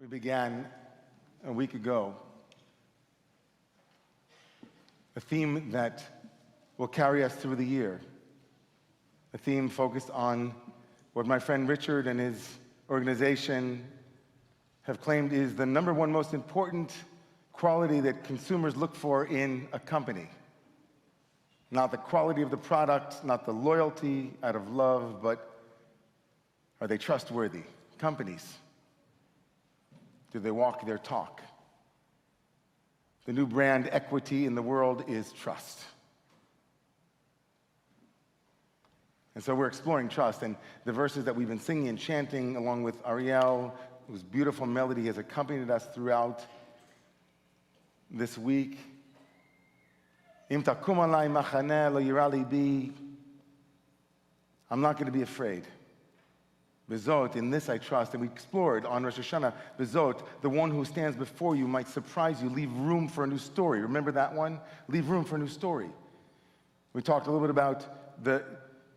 We began a week ago a theme that will carry us through the year, a theme focused on what my friend Richard and his organization have claimed is the number one most important quality that consumers look for in a company. Not the quality of the product, not the loyalty out of love, but are they trustworthy companies? Do they walk their talk? The new brand equity in the world is trust. And so we're exploring trust, and the verses that we've been singing and chanting along with Ariel, whose beautiful melody has accompanied us throughout this week. Im takum alai machaneh lo yira libi. I'm not going to be afraid. Bezot, in this I trust. And we explored on Rosh Hashanah, Bezot, the one who stands before you might surprise you, leave room for a new story. Remember that one? Leave room for a new story. We talked a little bit about the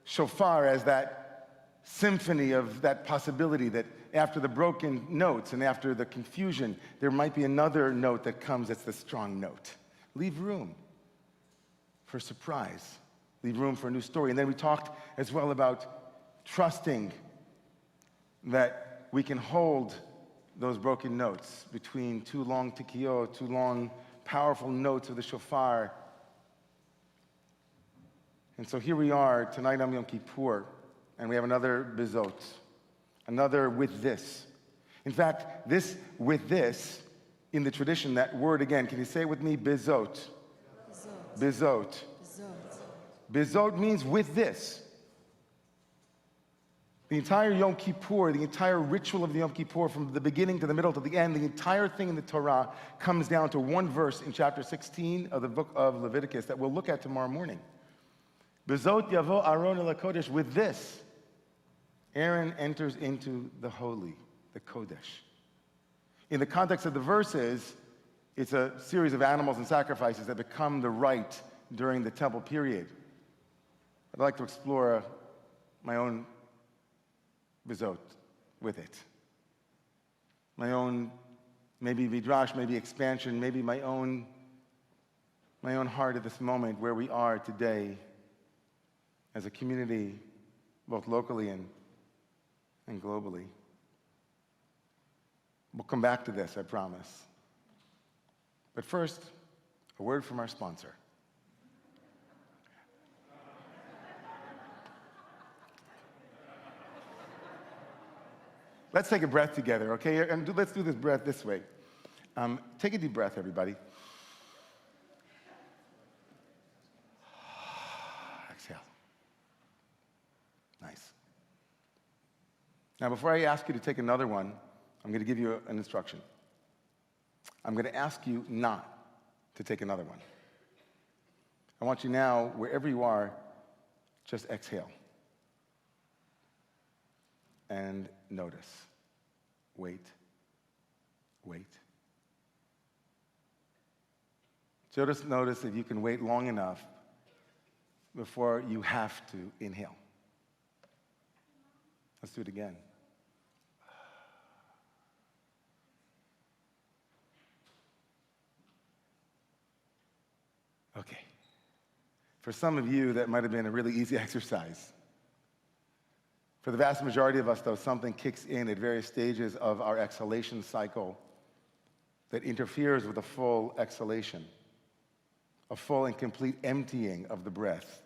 shofar as that symphony of that possibility that after the broken notes and after the confusion, there might be another note that comes that's the strong note. Leave room for surprise. Leave room for a new story. And then we talked as well about trusting that we can hold those broken notes between two long tikiyot, two long powerful notes of the shofar. And so here we are tonight on Yom Kippur, and we have another bezot, another with this. In fact, this with this, in the tradition, that word again, can you say it with me? Bezot. Bezot. Bezot. Bezot means with this. The entire Yom Kippur, the entire ritual of the Yom Kippur, from the beginning to the middle to the end, the entire thing in the Torah comes down to one verse in chapter 16 of the book of Leviticus that we'll look at tomorrow morning. Bezot yavo Aaron el HaKodesh. With this, Aaron enters into the holy, the Kodesh. In the context of the verses, it's a series of animals and sacrifices that become the rite during the temple period. I'd like to explore my own bezot with it. My own, maybe midrash, maybe expansion, maybe my own heart at this moment where we are today as a community, both locally and globally. We'll come back to this, I promise. But first, a word from our sponsor. Let's take a breath together, okay? And let's do this breath this way. Take a deep breath, everybody. Exhale. Nice. Now, before I ask you to take another one, I'm going to give you an instruction. I'm going to ask you not to take another one. I want you now, wherever you are, just exhale. And notice. Wait. Wait. Just notice if you can wait long enough before you have to inhale. Let's do it again. Okay. For some of you, that might have been a really easy exercise. For the vast majority of us, though, something kicks in at various stages of our exhalation cycle that interferes with a full exhalation, a full and complete emptying of the breath.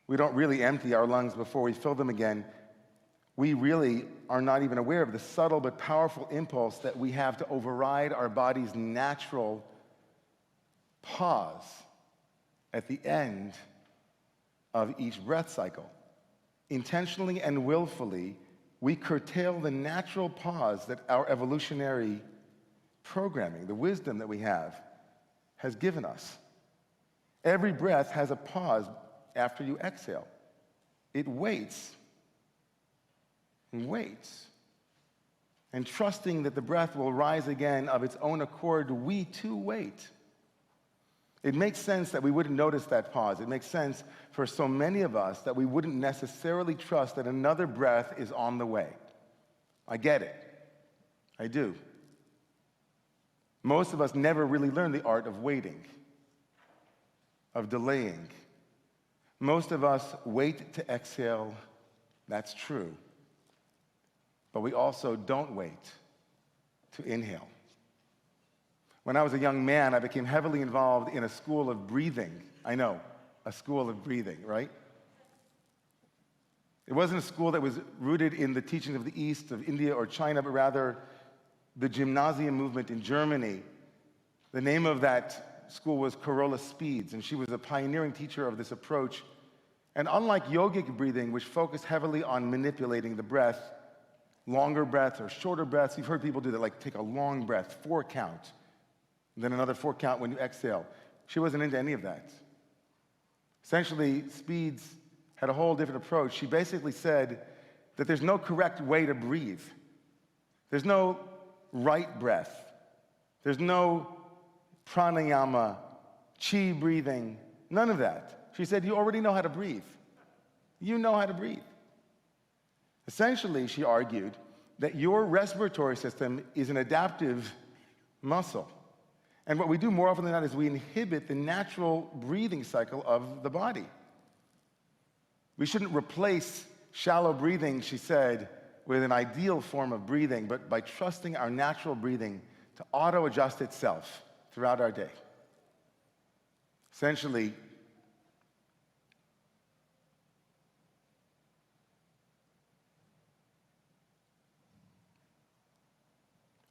We don't really empty our lungs before we fill them again. We really are not even aware of the subtle but powerful impulse that we have to override our body's natural pause at the end of each breath cycle. Intentionally and willfully, we curtail the natural pause that our evolutionary programming, the wisdom that we have, has given us. Every breath has a pause after you exhale. It waits and waits. And trusting that the breath will rise again of its own accord, we too wait. It makes sense that we wouldn't notice that pause. It makes sense for so many of us that we wouldn't necessarily trust that another breath is on the way. I get it. I do. Most of us never really learn the art of waiting, of delaying. Most of us wait to exhale. That's true. But we also don't wait to inhale. When I was a young man, I became heavily involved in a school of breathing. I know, a school of breathing, right? It wasn't a school that was rooted in the teachings of the East, of India or China, but rather the gymnasium movement in Germany. The name of that school was Carola Speeds, and she was a pioneering teacher of this approach. And unlike yogic breathing, which focused heavily on manipulating the breath, longer breaths or shorter breaths, you've heard people do that, like take a long breath, 4 count, and then another 4 count when you exhale. She wasn't into any of that. Essentially, Speeds had a whole different approach. She basically said that there's no correct way to breathe. There's no right breath. There's no pranayama, chi breathing, none of that. She said, you already know how to breathe. You know how to breathe. Essentially, she argued that your respiratory system is an adaptive muscle. And what we do more often than not is we inhibit the natural breathing cycle of the body. We shouldn't replace shallow breathing, she said, with an ideal form of breathing, but by trusting our natural breathing to auto-adjust itself throughout our day. Essentially,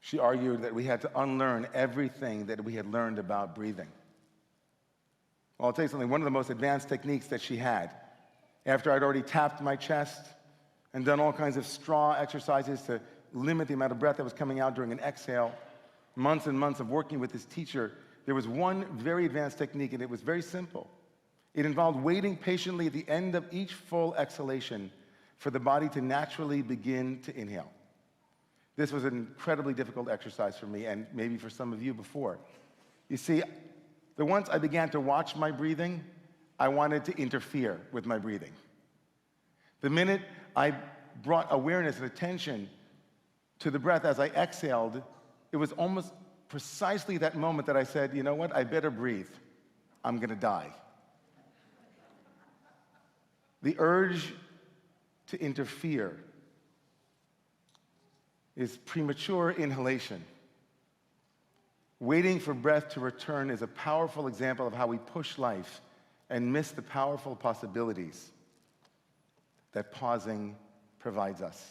she argued that we had to unlearn everything that we had learned about breathing. Well, I'll tell you something, one of the most advanced techniques that she had, after I'd already tapped my chest and done all kinds of straw exercises to limit the amount of breath that was coming out during an exhale, months and months of working with this teacher, there was one very advanced technique, and it was very simple. It involved waiting patiently at the end of each full exhalation for the body to naturally begin to inhale. This was an incredibly difficult exercise for me, and maybe for some of you before. You see, once I began to watch my breathing, I wanted to interfere with my breathing. The minute I brought awareness and attention to the breath as I exhaled, it was almost precisely that moment that I said, you know what, I better breathe. I'm gonna die. The urge to interfere is premature inhalation. Waiting for breath to return is a powerful example of how we push life and miss the powerful possibilities that pausing provides us.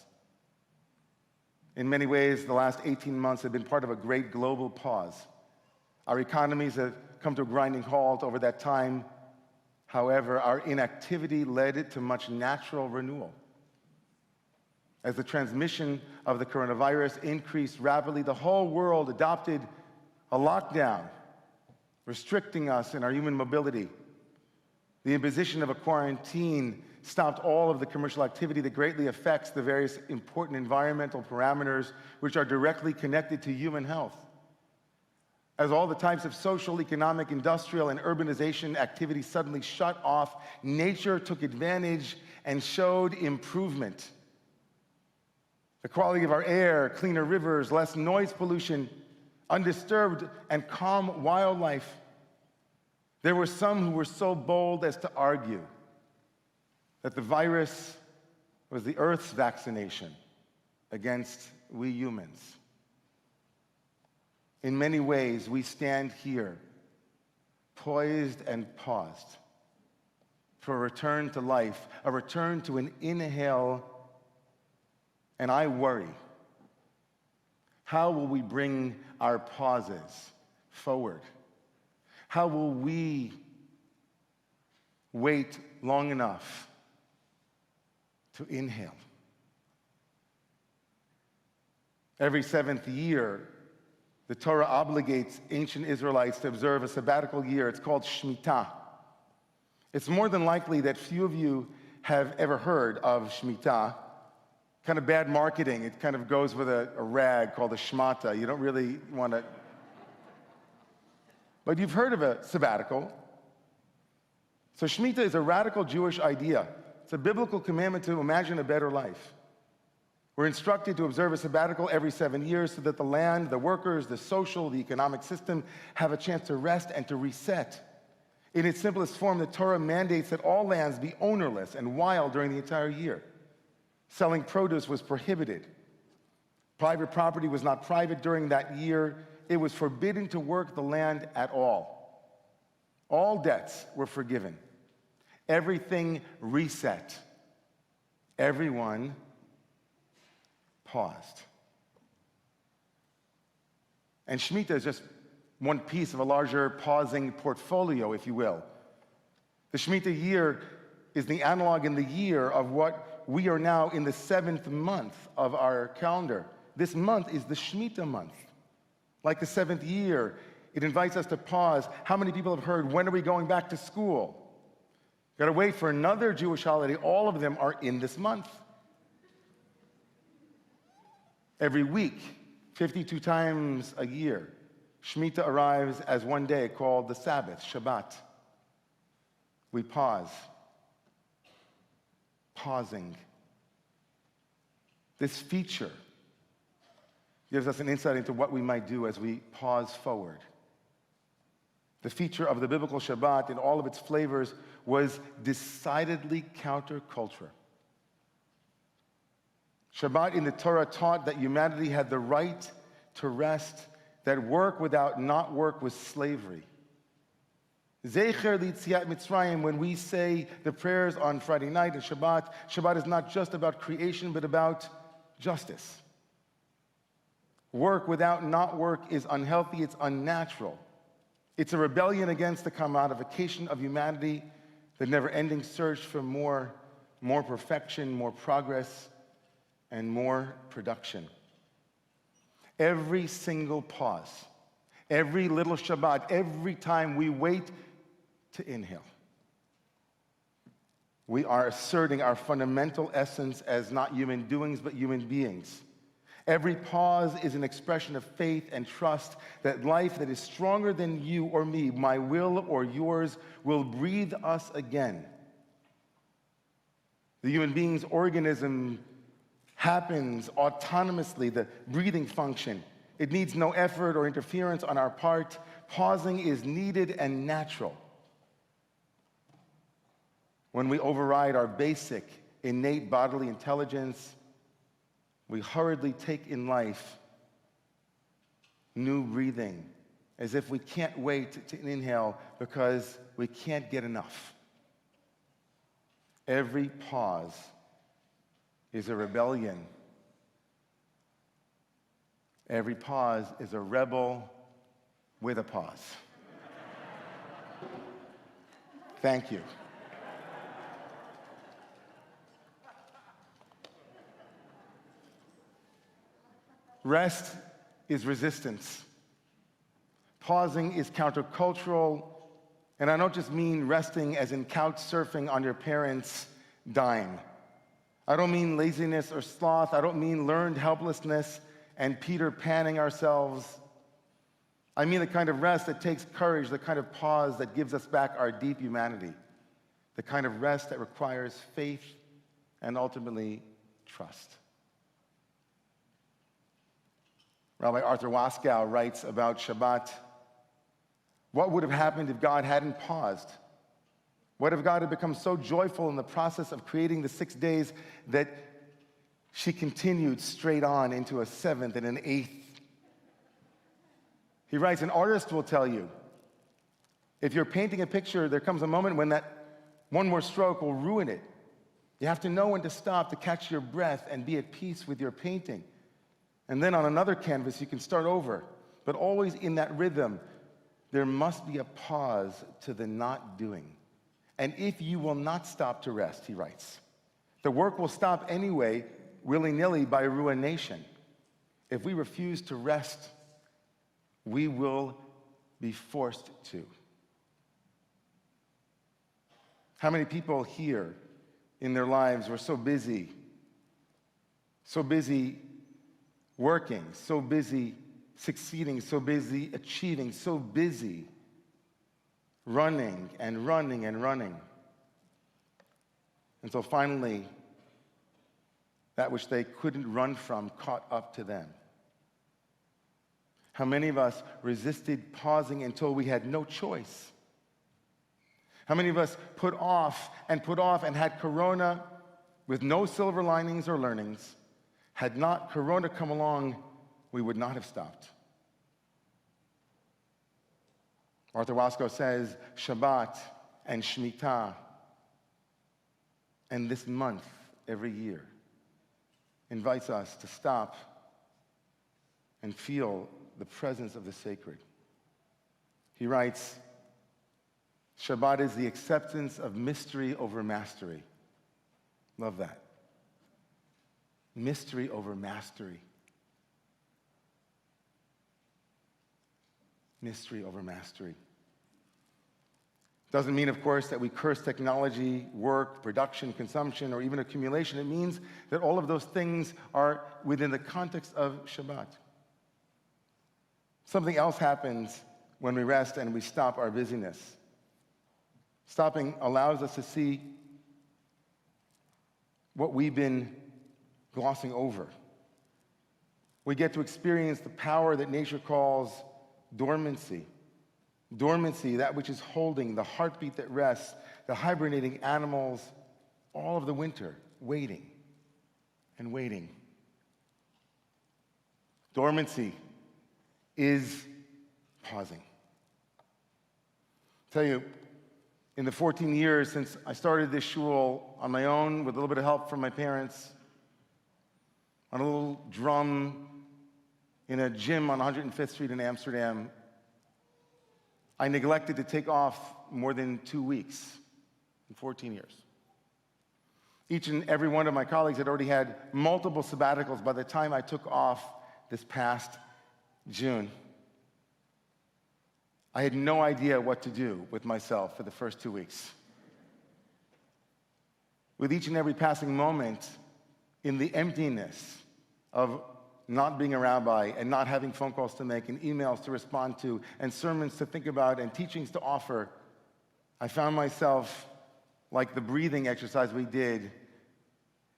In many ways, the last 18 months have been part of a great global pause. Our economies have come to a grinding halt over that time. However, our inactivity led it to much natural renewal. As the transmission of the coronavirus increased rapidly, the whole world adopted a lockdown, restricting us in our human mobility. The imposition of a quarantine stopped all of the commercial activity that greatly affects the various important environmental parameters which are directly connected to human health. As all the types of social, economic, industrial, and urbanization activity suddenly shut off, nature took advantage and showed improvement. The quality of our air, cleaner rivers, less noise pollution, undisturbed and calm wildlife. There were some who were so bold as to argue that the virus was the Earth's vaccination against we humans. In many ways, we stand here, poised and paused, for a return to life, a return to an inhale, and I worry. How will we bring our pauses forward? How will we wait long enough to inhale? Every 7th year, the Torah obligates ancient Israelites to observe a sabbatical year. It's called Shemitah. It's more than likely that few of you have ever heard of Shemitah. Kind of bad marketing. It kind of goes with a rag called a shmata. You don't really want to. But you've heard of a sabbatical. So Shemitah is a radical Jewish idea. It's a biblical commandment to imagine a better life. We're instructed to observe a sabbatical every 7 years so that the land, the workers, the social, the economic system have a chance to rest and to reset. In its simplest form, the Torah mandates that all lands be ownerless and wild during the entire year. Selling produce was prohibited. Private property was not private during that year. It was forbidden to work the land at all. All debts were forgiven. Everything reset. Everyone paused. And Shemitah is just one piece of a larger pausing portfolio, if you will. The Shemitah year is the analog in the year of what we are now in the 7th month of our calendar. This month is the Shemitah month. Like the 7th year, it invites us to pause. How many people have heard, when are we going back to school? Got to wait for another Jewish holiday. All of them are in this month. Every week, 52 times a year, Shemitah arrives as one day called the Sabbath, Shabbat. We pause. Pausing. This feature gives us an insight into what we might do as we pause forward. The feature of the biblical Shabbat in all of its flavors was decidedly counterculture. Shabbat in the Torah taught that humanity had the right to rest, that work without not work was slavery. Zecher L'Yetziat Mitzrayim, when we say the prayers on Friday night and Shabbat, Shabbat is not just about creation, but about justice. Work without not work is unhealthy, it's unnatural. It's a rebellion against the commodification of humanity, the never-ending search for more perfection, more progress, and more production. Every single pause, every little Shabbat, every time we wait to inhale, we are asserting our fundamental essence as not human doings, but human beings. Every pause is an expression of faith and trust that life that is stronger than you or me, my will or yours, will breathe us again. The human being's organism happens autonomously, the breathing function. It needs no effort or interference on our part. Pausing is needed and natural. When we override our basic, innate bodily intelligence, we hurriedly take in life new breathing, as if we can't wait to inhale because we can't get enough. Every pause is a rebellion. Every pause is a rebel with a pause. Thank you. Rest is resistance. Pausing is countercultural, and I don't just mean resting as in couch surfing on your parents' dime. I don't mean laziness or sloth. I don't mean learned helplessness and Peter Panning ourselves. I mean the kind of rest that takes courage, the kind of pause that gives us back our deep humanity, the kind of rest that requires faith and ultimately trust. Rabbi Arthur Waskow writes about Shabbat, what would have happened if God hadn't paused? What if God had become so joyful in the process of creating the 6 days that she continued straight on into a 7th and an 8th? He writes, an artist will tell you, if you're painting a picture, there comes a moment when that one more stroke will ruin it. You have to know when to stop, to catch your breath and be at peace with your painting. And then on another canvas, you can start over. But always in that rhythm, there must be a pause to the not doing. And if you will not stop to rest, he writes, the work will stop anyway, willy-nilly, by ruination. If we refuse to rest, we will be forced to. How many people here in their lives were so busy working, so busy succeeding, so busy achieving, so busy running and running and running, until finally that which they couldn't run from caught up to them. How many of us resisted pausing until we had no choice? How many of us put off and had Corona with no silver linings or learnings? Had not Corona come along, we would not have stopped. Arthur Wasco says Shabbat and Shemitah and this month every year invites us to stop and feel the presence of the sacred. He writes, Shabbat is the acceptance of mystery over mastery. Love that. Mystery over mastery. Mystery over mastery. Doesn't mean, of course, that we curse technology, work, production, consumption, or even accumulation. It means that all of those things are within the context of Shabbat. Something else happens when we rest and we stop our busyness. Stopping allows us to see what we've been glossing over. We get to experience the power that nature calls dormancy. Dormancy, that which is holding, the heartbeat that rests, the hibernating animals, all of the winter, waiting and waiting. Dormancy is pausing. I'll tell you, in the 14 years since I started this shul on my own with a little bit of help from my parents, on a little drum in a gym on 105th Street in Amsterdam, I neglected to take off more than 2 weeks in 14 years. Each and every one of my colleagues had already had multiple sabbaticals by the time I took off this past June. I had no idea what to do with myself for the first 2 weeks. With each and every passing moment, in the emptiness of not being a rabbi and not having phone calls to make and emails to respond to and sermons to think about and teachings to offer, I found myself, like the breathing exercise we did,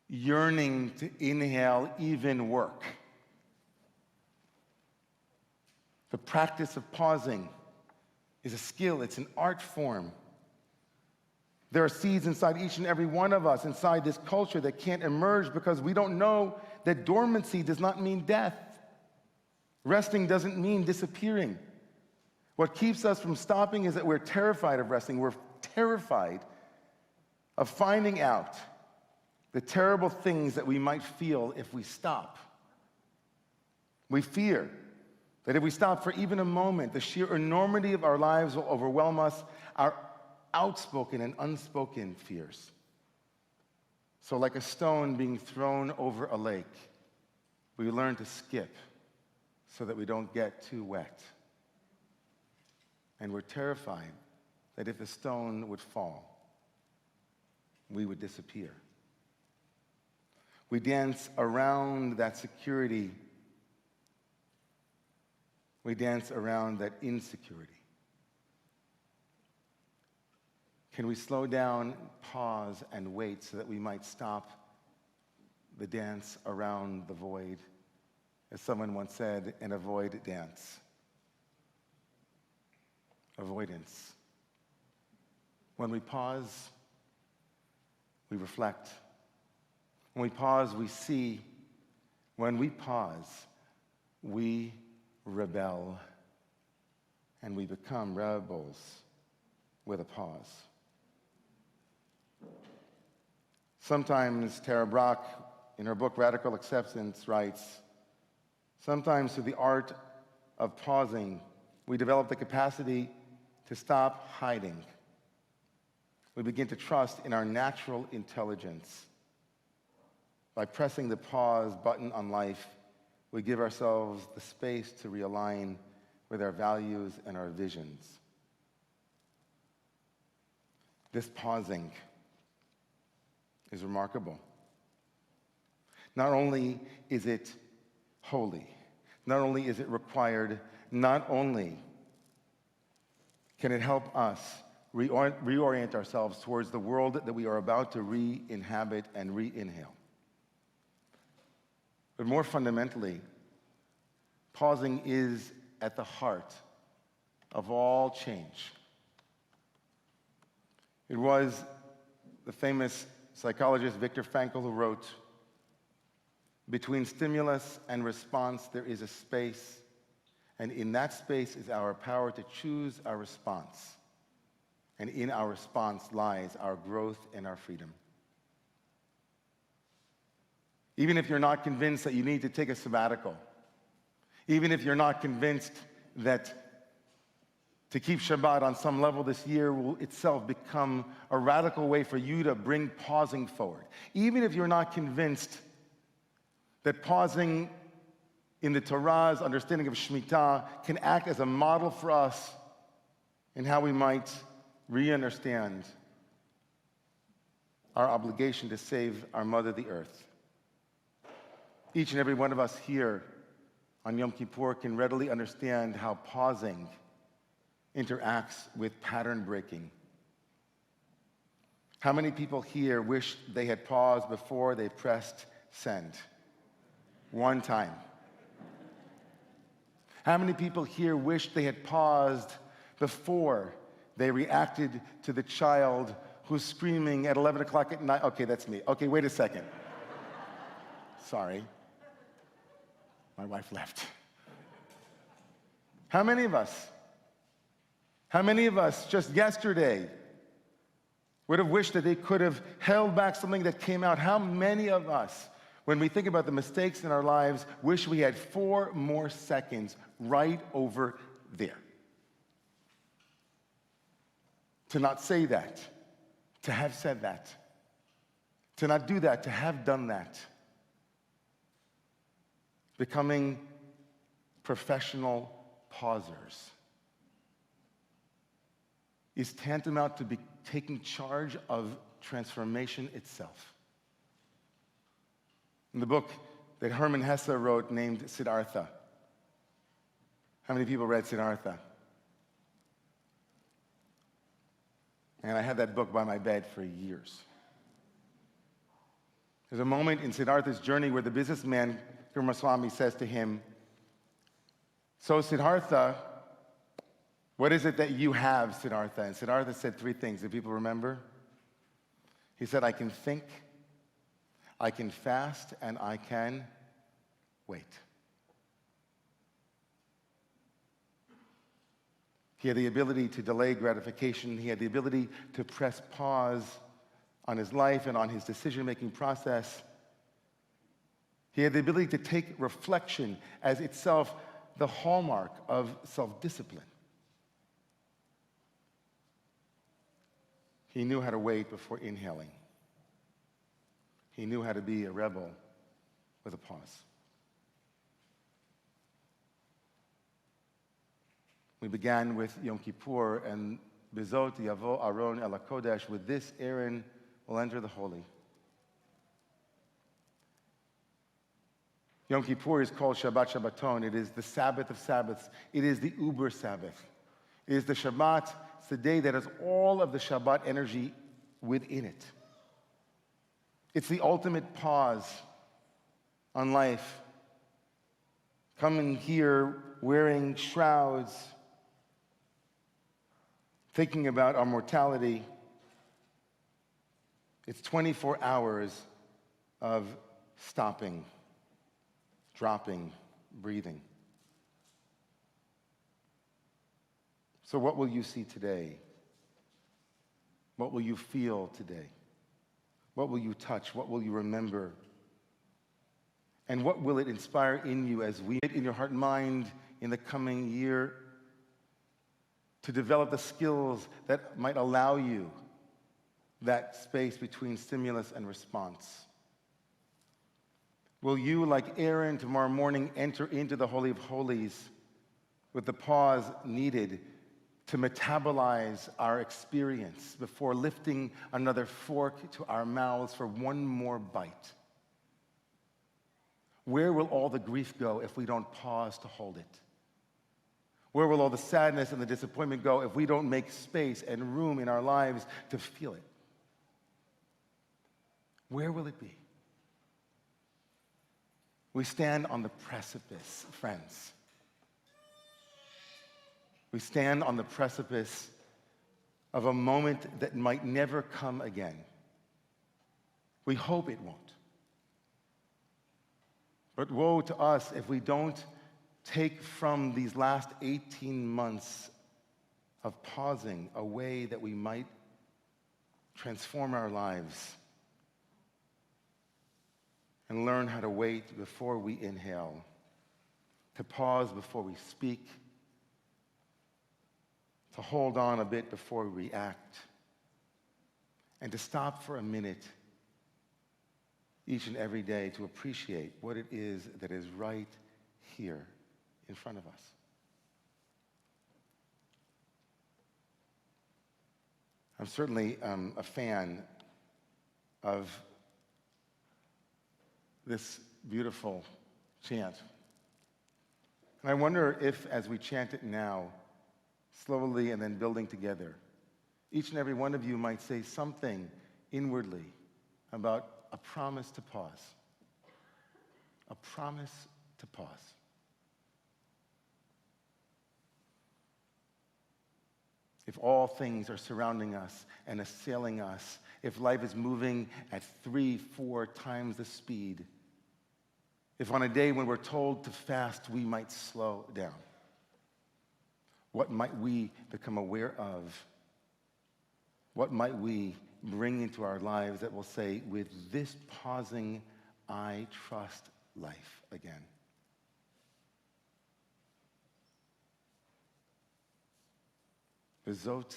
yearning to inhale even work. The practice of pausing is a skill, it's an art form. There are seeds inside each and every one of us, inside this culture that can't emerge because we don't know that dormancy does not mean death. Resting doesn't mean disappearing. What keeps us from stopping is that we're terrified of resting. We're terrified of finding out the terrible things that we might feel if we stop. We fear that if we stop for even a moment, the sheer enormity of our lives will overwhelm us, our outspoken and unspoken fears. So like a stone being thrown over a lake, we learn to skip so that we don't get too wet. And we're terrified that if the stone would fall, we would disappear. We dance around that security. We dance around that insecurity. Can we slow down, pause, and wait so that we might stop the dance around the void? As someone once said, an avoid dance. Avoidance. When we pause, we reflect. When we pause, we see. When we pause, we rebel. And we become rebels with a pause. Sometimes Tara Brach, in her book Radical Acceptance, writes, sometimes through the art of pausing, we develop the capacity to stop hiding. We begin to trust in our natural intelligence. By pressing the pause button on life, we give ourselves the space to realign with our values and our visions. This pausing is remarkable. Not only is it holy, not only is it required, not only can it help us reorient ourselves towards the world that we are about to re-inhabit and re-inhale, But more fundamentally, pausing is at the heart of all change. It was the famous psychologist Viktor Frankl who wrote, "Between stimulus and response, there is a space, and in that space is our power to choose our response. And in our response lies our growth and our freedom." Even if you're not convinced that you need to take a sabbatical, even if you're not convinced that to keep Shabbat on some level this year will itself become a radical way for you to bring pausing forward, even if you're not convinced that pausing in the Torah's understanding of Shemitah can act as a model for us in how we might re-understand our obligation to save our mother, the earth. Each and every one of us here on Yom Kippur can readily understand how pausing interacts with pattern breaking. How many people here wish they had paused before they pressed send? One time. How many people here wish they had paused before they reacted to the child who's screaming at 11 o'clock at night? Okay, that's me. Okay, wait a second. Sorry. My wife left. How many of us just yesterday would have wished that they could have held back something that came out? How many of us, when we think about the mistakes in our lives, wish we had 4 more seconds right over there? To not say that, to have said that, to not do that, to have done that. Becoming professional pausers is tantamount to be taking charge of transformation itself. In the book that Hermann Hesse wrote named Siddhartha, how many people read Siddhartha? And I had that book by my bed for years. There's a moment in Siddhartha's journey where the businessman, Kumaraswamy, says to him, "So Siddhartha, what is it that you have, Siddhartha?" And Siddhartha said 3 things. Do people remember? He said, "I can think, I can fast, and I can wait." He had the ability to delay gratification. He had the ability to press pause on his life and on his decision-making process. He had the ability to take reflection as itself the hallmark of self-discipline. He knew how to wait before inhaling. He knew how to be a rebel with a pause. We began with Yom Kippur and Bezot Yavo Aron El HaKodesh. With this, Aaron will enter the Holy. Yom Kippur is called Shabbat Shabbaton. It is the Sabbath of Sabbaths. It is the Uber Sabbath. It is the Shabbat. It's the day that has all of the Shabbat energy within it. It's the ultimate pause on life. Coming here wearing shrouds, thinking about our mortality. It's 24 hours of stopping, dropping, breathing. So what will you see today? What will you feel today? What will you touch? What will you remember? And what will it inspire in you as we, in your heart and mind, in the coming year, to develop the skills that might allow you that space between stimulus and response? Will you, like Aaron, tomorrow morning enter into the Holy of Holies with the pause needed to metabolize our experience before lifting another fork to our mouths for one more bite? Where will all the grief go if we don't pause to hold it? Where will all the sadness and the disappointment go if we don't make space and room in our lives to feel it? Where will it be? We stand on the precipice, friends. We stand on the precipice of a moment that might never come again. We hope it won't. But woe to us if we don't take from these last 18 months of pausing a way that we might transform our lives and learn how to wait before we inhale, to pause before we speak, to hold on a bit before we react, and to stop for a minute each and every day to appreciate what it is that is right here in front of us. I'm certainly a fan of this beautiful chant. And I wonder if, as we chant it now, slowly and then building together, each and every one of you might say something inwardly about a promise to pause. A promise to pause. If all things are surrounding us and assailing us, if life is moving at 3-4 times the speed, if on a day when we're told to fast, we might slow down, what might we become aware of? What might we bring into our lives that will say, with this pausing, I trust life again? Bezot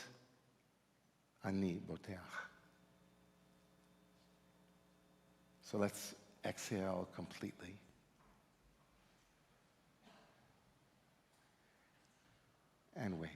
ani boteach. So let's exhale completely. And wait.